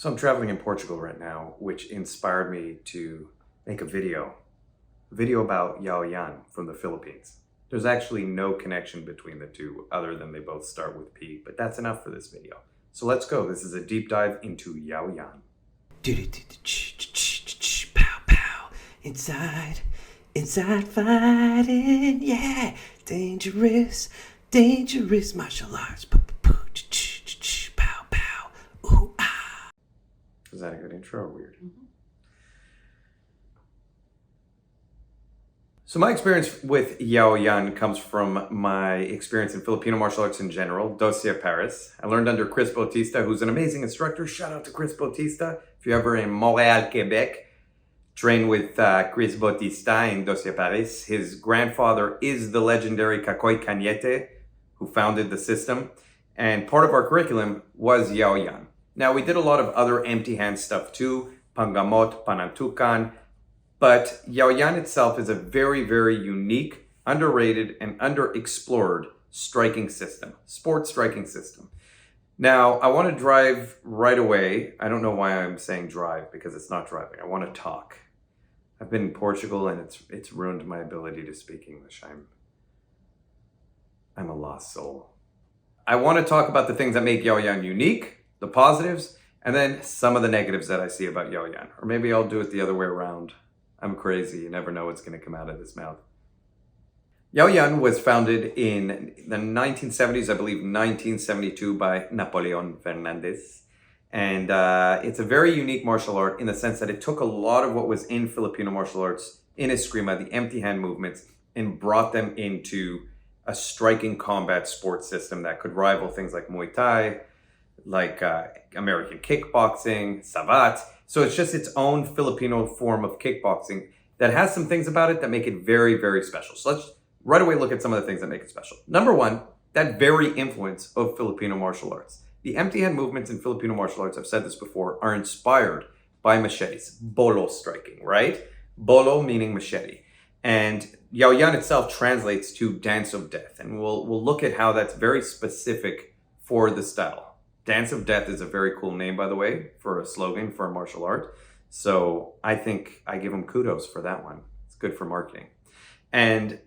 So I'm traveling in Portugal right now, which inspired me to make a video about Yaw Yan from the Philippines. There's actually no connection between the two other than they both start with P, but that's enough for this video. So let's go. This is a deep dive into Yaw Yan. Pow pow, inside fighting, yeah, dangerous martial arts. Pow pow, ooh ah. Is that a good intro or weird? So my experience with Yaw Yan comes from my experience in Filipino martial arts in general, Dosia Paris. I learned under Chris Bautista, who's an amazing instructor. Shout out to Chris Bautista. If you're ever in Montreal, Quebec, train with Chris Bautista in Dosia Paris. His grandfather is the legendary Kakoy Cañete, who founded the system. And part of our curriculum was Yaw Yan. Now, we did a lot of other empty hand stuff too, Pangamot, Panantukan, but Yaw Yan itself is a very, very unique, underrated, and underexplored striking system, sports striking system. Now, I want to drive right away. I don't know why I'm saying drive, because it's not driving. I want to talk. I've been in Portugal and it's ruined my ability to speak English. I'm a lost soul. I want to talk about the things that make Yaw Yan unique, the positives, and then some of the negatives that I see about Yaw Yan. Or maybe I'll do it the other way around. I'm crazy. You never know what's going to come out of this mouth. Yaw Yan was founded in the 1970s, I believe 1972, by Napoleon Fernandez. And it's a very unique martial art in the sense that it took a lot of what was in Filipino martial arts, in Eskrima, the empty hand movements, and brought them into a striking combat sports system that could rival things like Muay Thai, like American kickboxing, Savat. So it's just its own Filipino form of kickboxing that has some things about it that make it very, very special. So let's right away look at some of the things that make it special. Number one, that very influence of Filipino martial arts. The empty hand movements in Filipino martial arts, I've said this before, are inspired by machetes, bolo striking, right? Bolo meaning machete. And Yaw Yan itself translates to dance of death. And we'll look at how that's very specific for the style. Dance of Death is a very cool name, by the way, for a slogan for a martial art. So I think I give them kudos for that one. It's good for marketing. And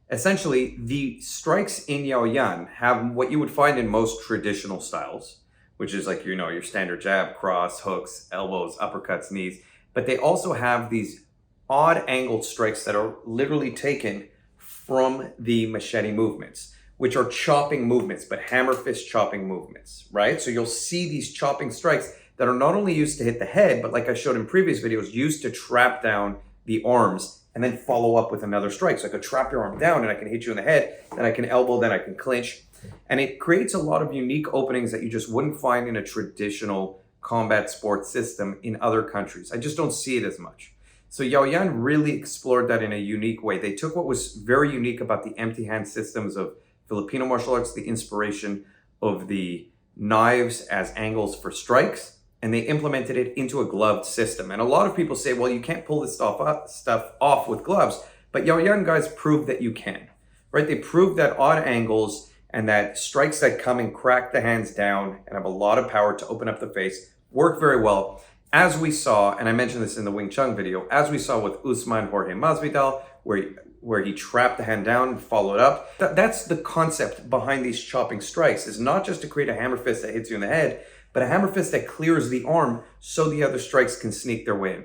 essentially, the strikes in Yaw Yan have what you would find in most traditional styles, which is like, your standard jab, cross, hooks, elbows, uppercuts, knees. But they also have these odd angled strikes that are literally taken from the machete movements, which are chopping movements, but hammer fist chopping movements, right? So you'll see these chopping strikes that are not only used to hit the head, but like I showed in previous videos, used to trap down the arms and then follow up with another strike. So I could trap your arm down and I can hit you in the head, then I can elbow, then I can clinch. And it creates a lot of unique openings that you just wouldn't find in a traditional combat sports system in other countries. I just don't see it as much. So Yaw Yan really explored that in a unique way. They took what was very unique about the empty hand systems of Filipino martial arts, the inspiration of the knives as angles for strikes, and they implemented it into a gloved system. And a lot of people say, well, you can't pull this stuff off with gloves, but Yaw Yan guys proved that you can, right? They proved that odd angles and that strikes that come and crack the hands down and have a lot of power to open up the face work very well. As we saw, and I mentioned this in the Wing Chun video, as we saw with Usman Jorge Masvidal, where he trapped the hand down and followed up. That's the concept behind these chopping strikes, is not just to create a hammer fist that hits you in the head, but a hammer fist that clears the arm so the other strikes can sneak their way in.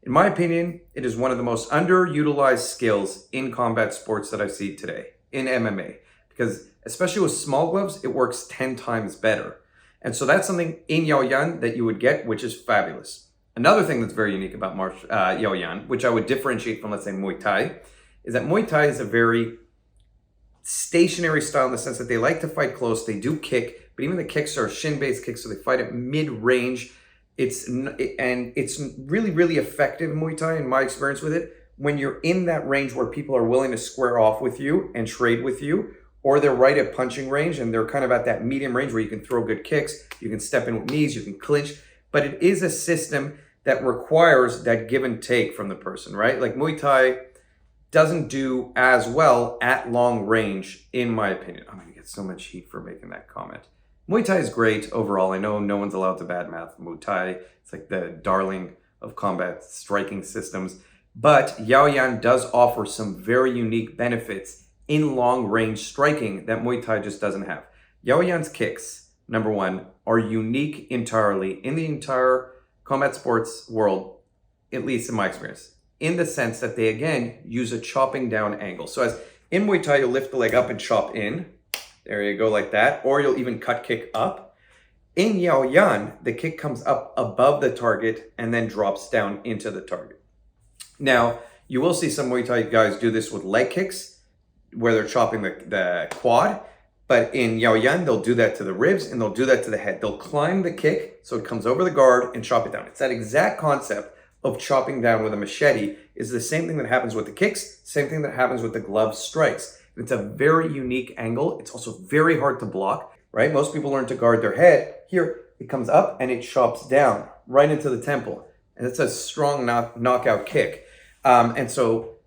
In my opinion, it is one of the most underutilized skills in combat sports that I see today, in MMA, because especially with small gloves, it works 10 times better. And so that's something in Yaw Yan that you would get, which is fabulous. Another thing that's very unique about Yaw Yan, which I would differentiate from, let's say, Muay Thai, is that Muay Thai is a very stationary style in the sense that they like to fight close. They do kick, but even the kicks are shin-based kicks, so they fight at mid-range. It's really, really effective Muay Thai, in my experience with it, when you're in that range where people are willing to square off with you and trade with you, or they're right at punching range and they're kind of at that medium range where you can throw good kicks, you can step in with knees, you can clinch. But it is a system that requires that give and take from the person, right? Like Muay Thai doesn't do as well at long range, in my opinion. I'm gonna get so much heat for making that comment. Muay Thai is great overall. I know no one's allowed to badmouth Muay Thai. It's like the darling of combat striking systems. But Yaw Yan does offer some very unique benefits in long range striking that Muay Thai just doesn't have. Yaw Yan's kicks, number one, are unique entirely in the entire combat sports world, at least in my experience, in the sense that they, again, use a chopping down angle. So as in Muay Thai, you'll lift the leg up and chop in. There you go, like that. Or you'll even cut kick up. In Yaw Yan, the kick comes up above the target and then drops down into the target. Now, you will see some Muay Thai guys do this with leg kicks, where they're chopping the quad. But in Yaw Yan, they'll do that to the ribs and they'll do that to the head. They'll climb the kick so it comes over the guard and chop it down. It's that exact concept of chopping down with a machete is the same thing that happens with the kicks, same thing that happens with the glove strikes. It's a very unique angle. It's also very hard to block, right? Most people learn to guard their head. Here, it comes up and it chops down right into the temple. And it's a strong knockout kick. And so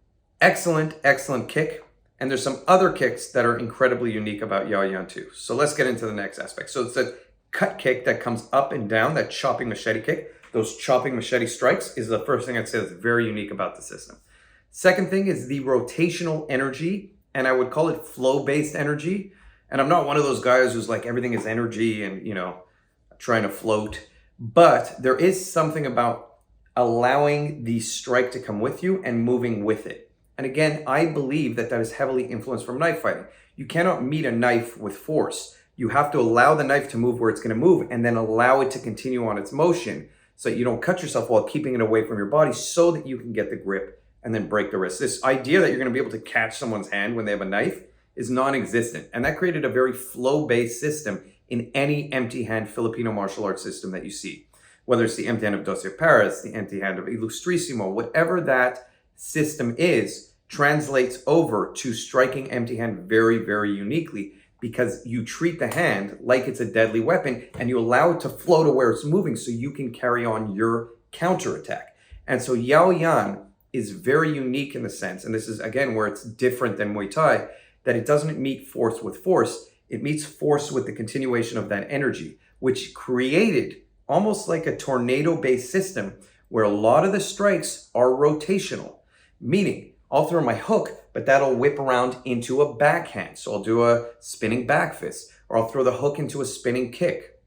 excellent, excellent kick. And there's some other kicks that are incredibly unique about Yaw Yan too. So let's get into the next aspect. So it's a cut kick that comes up and down, that chopping machete kick. Those chopping machete strikes is the first thing I'd say that's very unique about the system. Second thing is the rotational energy, and I would call it flow-based energy. And I'm not one of those guys who's like everything is energy and, trying to float. But there is something about allowing the strike to come with you and moving with it. And again, I believe that is heavily influenced from knife fighting. You cannot meet a knife with force. You have to allow the knife to move where it's going to move and then allow it to continue on its motion so that you don't cut yourself while keeping it away from your body so that you can get the grip and then break the wrist. This idea that you're going to be able to catch someone's hand when they have a knife is non-existent. And that created a very flow-based system in any empty hand Filipino martial arts system that you see. Whether it's the empty hand of Doce Paris, the empty hand of Illustrissimo, whatever that system is, translates over to striking empty hand very, very uniquely because you treat the hand like it's a deadly weapon and you allow it to flow to where it's moving so you can carry on your counterattack. And so Yaw Yan is very unique in the sense, and this is again where it's different than Muay Thai, that it doesn't meet force with force. It meets force with the continuation of that energy, which created almost like a tornado-based system where a lot of the strikes are rotational, meaning I'll throw my hook, but that'll whip around into a backhand. So I'll do a spinning back fist, or I'll throw the hook into a spinning kick.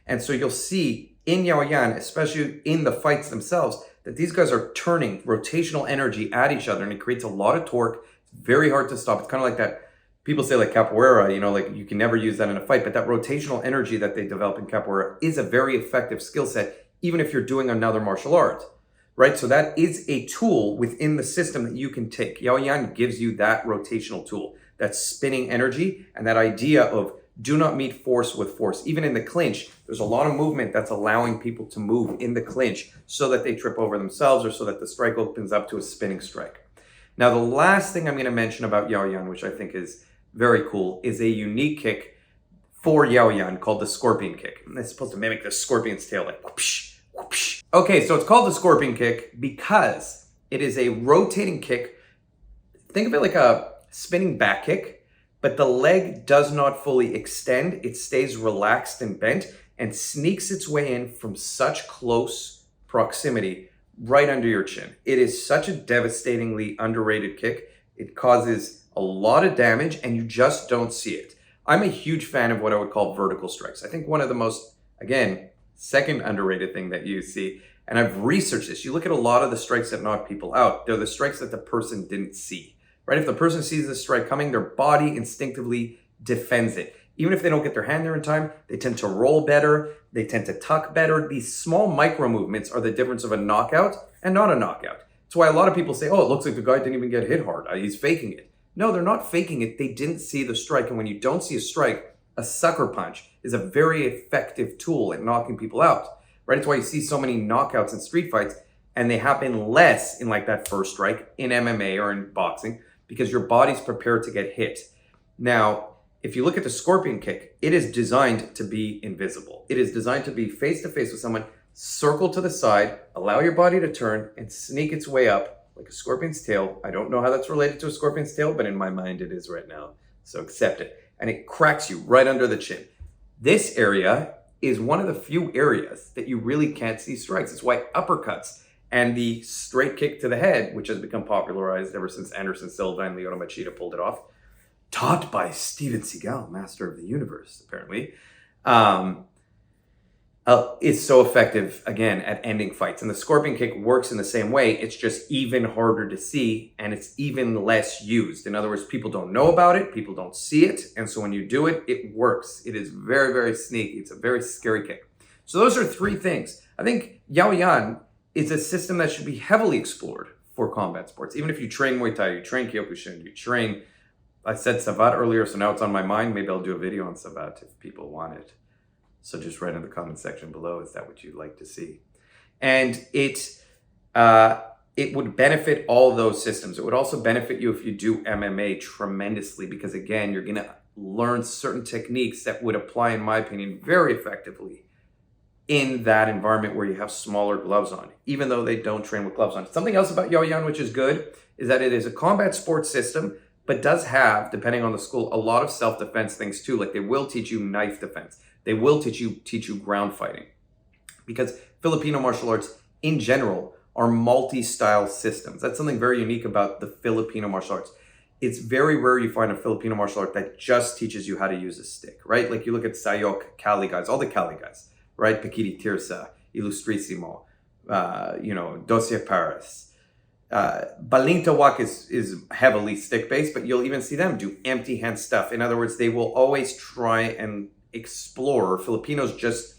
And so you'll see in Yaw Yan, especially in the fights themselves, that these guys are turning rotational energy at each other, and it creates a lot of torque. It's very hard to stop. It's kind of like that. People say like capoeira, like you can never use that in a fight, but that rotational energy that they develop in capoeira is a very effective skill set, even if you're doing another martial art, right? So that is a tool within the system that you can take. Yaw Yan gives you that rotational tool, that spinning energy, and that idea of do not meet force with force. Even in the clinch, there's a lot of movement that's allowing people to move in the clinch so that they trip over themselves or so that the strike opens up to a spinning strike. Now, the last thing I'm going to mention about Yaw Yan, which I think is very cool, is a unique kick for Yaw Yan called the scorpion kick. And it's supposed to mimic the scorpion's tail, like whoosh, whoosh. Okay, so it's called the scorpion kick because it is a rotating kick. Think of it like a spinning back kick, but the leg does not fully extend. It stays relaxed and bent and sneaks its way in from such close proximity right under your chin. It is such a devastatingly underrated kick. It causes a lot of damage and you just don't see it. I'm a huge fan of what I would call vertical strikes. I think one of the most, again, second underrated thing that you see, and I've researched this, you look at a lot of the strikes that knock people out, they're the strikes that the person didn't see, right? If the person sees the strike coming, their body instinctively defends it. Even if they don't get their hand there in time, they tend to roll better, they tend to tuck better. These small micro movements are the difference of a knockout and not a knockout. That's why a lot of people say, oh, it looks like the guy didn't even get hit hard. He's faking it. No, they're not faking it. They didn't see the strike. And when you don't see a strike, a sucker punch is a very effective tool at knocking people out, right? It's why you see so many knockouts in street fights and they happen less in like that first strike in MMA or in boxing because your body's prepared to get hit. Now, if you look at the scorpion kick, it is designed to be invisible. It is designed to be face to face with someone, circle to the side, allow your body to turn and sneak its way up like a scorpion's tail. I don't know how that's related to a scorpion's tail, but in my mind it is right now. So accept it. And it cracks you right under the chin. This area is one of the few areas that you really can't see strikes. It's why uppercuts and the straight kick to the head, which has become popularized ever since Anderson Silva and Lyoto Machida pulled it off, taught by Steven Seagal, master of the universe, apparently, is so effective, again, at ending fights. And the scorpion kick works in the same way. It's just even harder to see, and it's even less used. In other words, people don't know about it, people don't see it, and so when you do it, it works. It is very, very sneaky. It's a very scary kick. So those are three things. I think Yaw Yan is a system that should be heavily explored for combat sports. Even if you train Muay Thai, you train Kyokushin, you train, I said Savat earlier, so now it's on my mind. Maybe I'll do a video on Savat if people want it. So just write in the comment section below, is that what you'd like to see? And it would benefit all those systems. It would also benefit you if you do MMA tremendously, because again, you're gonna learn certain techniques that would apply, in my opinion, very effectively in that environment where you have smaller gloves on, even though they don't train with gloves on. Something else about Yaw Yan, which is good, is that it is a combat sports system, but does have, depending on the school, a lot of self-defense things too. Like they will teach you knife defense. They will teach you ground fighting, because Filipino martial arts in general are multi-style systems. That's something very unique about the Filipino martial arts. It's very rare you find a Filipino martial art that just teaches you how to use a stick, right? Like you look at Sayok, Cali guys, all the Cali guys, right? Pikiti Tirsa, Illustrissimo, Dossier Paris. Balintawak is heavily stick-based, but you'll even see them do empty hand stuff. In other words, they will always try and explore. Filipinos just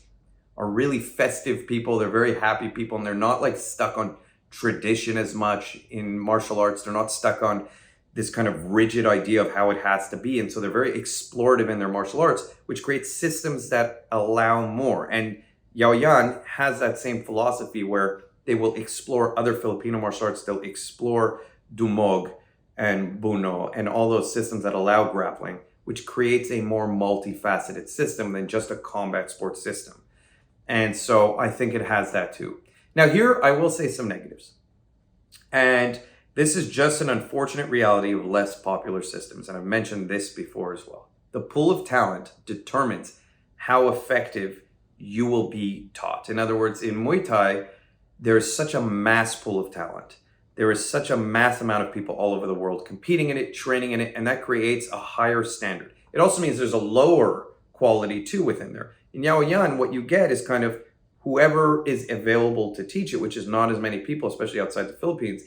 are really festive people. They're very happy people, and they're not like stuck on tradition as much in martial arts. They're not stuck on this kind of rigid idea of how it has to be. And so they're very explorative in their martial arts, which creates systems that allow more. And Yaw Yan has that same philosophy where they will explore other Filipino martial arts. They'll explore Dumog and Buno and all those systems that allow grappling, which creates a more multifaceted system than just a combat sports system. And so I think it has that too. Now here, I will say some negatives. And this is just an unfortunate reality of less popular systems. And I've mentioned this before as well. The pool of talent determines how effective you will be taught. In other words, in Muay Thai, there is such a mass pool of talent. There is such a mass amount of people all over the world competing in it, training in it, and that creates a higher standard. It also means there's a lower quality too within there. In Yaw Yan, what you get is kind of whoever is available to teach it, which is not as many people, especially outside the Philippines.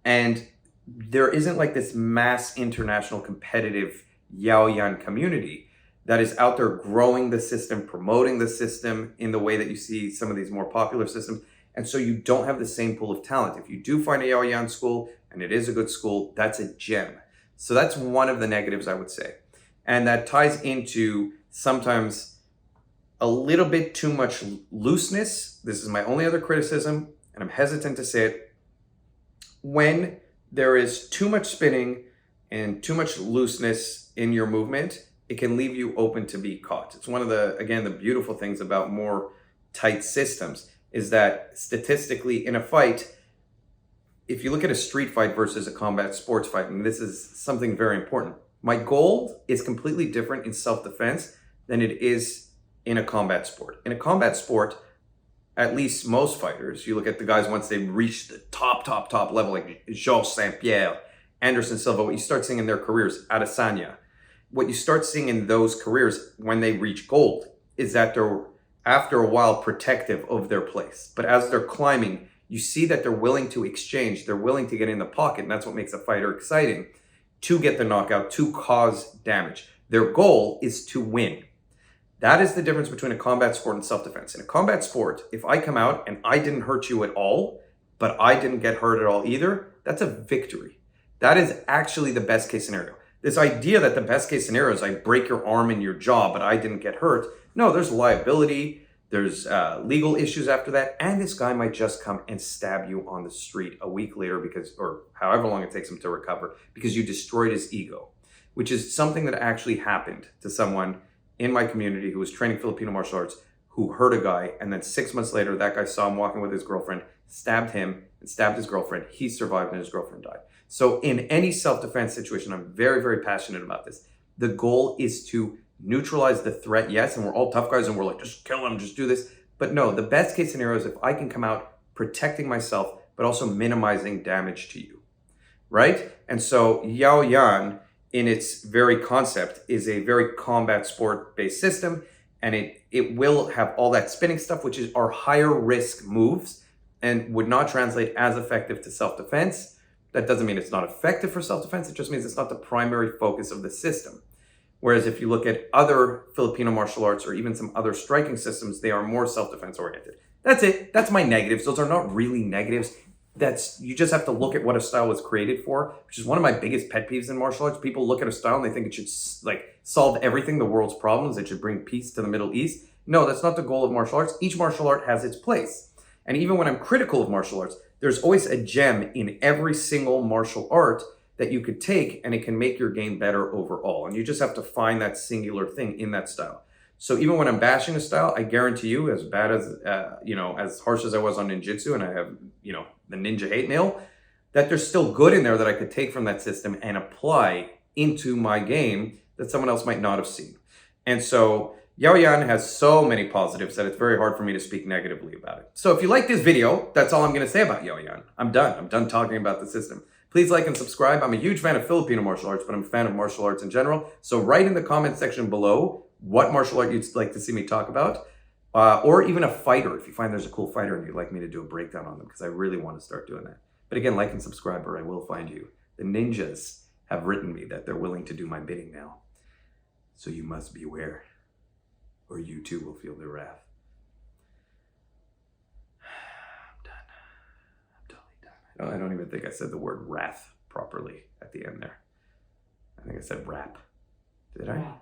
And there isn't like this mass international competitive Yaw Yan community that is out there growing the system, promoting the system in the way that you see some of these more popular systems. And so you don't have the same pool of talent. If you do find a Yaw Yan school, and it is a good school, that's a gem. So that's one of the negatives, I would say. And that ties into sometimes a little bit too much looseness. This is my only other criticism, and I'm hesitant to say it. When there is too much spinning and too much looseness in your movement, it can leave you open to be caught. It's one of the, again, the beautiful things about more tight systems is that statistically in a fight, if you look at a street fight versus a combat sports fight, and this is something very important, my goal is completely different in self-defense than it is in a combat sport. In a combat sport, at least most fighters, you look at the guys once they reach the top level, like Georges St-Pierre, Anderson Silva, what you start seeing in their careers, Adesanya, what you start seeing in those careers when they reach gold is that they're, after a while, protective of their place. But as they're climbing, you see that they're willing to exchange, they're willing to get in the pocket, and that's what makes a fighter exciting, to get the knockout, to cause damage. Their goal is to win. That is the difference between a combat sport and self-defense. In a combat sport, if I come out and I didn't hurt you at all, but I didn't get hurt at all either, that's a victory. That is actually the best case scenario. This idea that the best case scenario is I break your arm and your jaw, but I didn't get hurt. No, there's liability, there's legal issues after that, and this guy might just come and stab you on the street a week later because, or however long it takes him to recover, because you destroyed his ego, which is something that actually happened to someone in my community who was training Filipino martial arts, who hurt a guy, and then 6 months later, that guy saw him walking with his girlfriend, stabbed him, and stabbed his girlfriend. He survived, and his girlfriend died. So in any self-defense situation, I'm very, very passionate about this. The goal is to neutralize the threat, yes, and we're all tough guys and we're like, just kill him, just do this. But no, the best case scenario is if I can come out protecting myself, but also minimizing damage to you, right? And so Yaw Yan, in its very concept, is a very combat sport-based system, and it will have all that spinning stuff, which is our higher risk moves, and would not translate as effective to self-defense. That doesn't mean it's not effective for self-defense, it just means it's not the primary focus of the system. Whereas if you look at other Filipino martial arts or even some other striking systems, they are more self-defense oriented. That's it. That's my negatives. Those are not really negatives. You just have to look at what a style was created for, which is one of my biggest pet peeves in martial arts. People look at a style and they think it should like solve everything, the world's problems. It should bring peace to the Middle East. No, that's not the goal of martial arts. Each martial art has its place. And even when I'm critical of martial arts, there's always a gem in every single martial art that you could take, and it can make your game better overall. And you just have to find that singular thing in that style. So even when I'm bashing a style, I guarantee you, as bad as, as harsh as I was on ninjutsu, and I have, the ninja hate mail, that there's still good in there that I could take from that system and apply into my game that someone else might not have seen. And so Yaw Yan has so many positives that it's very hard for me to speak negatively about it. So if you like this video, that's all I'm going to say about Yaw Yan. I'm done talking about the system. Please like and subscribe. I'm a huge fan of Filipino martial arts, but I'm a fan of martial arts in general. So write in the comment section below what martial art you'd like to see me talk about, or even a fighter. If you find there's a cool fighter and you'd like me to do a breakdown on them, because I really want to start doing that. But again, like and subscribe or I will find you. The ninjas have written me that they're willing to do my bidding now. So you must beware, or you too will feel their wrath. I don't even think I said the word wrath properly at the end there. I think I said rap. Did I?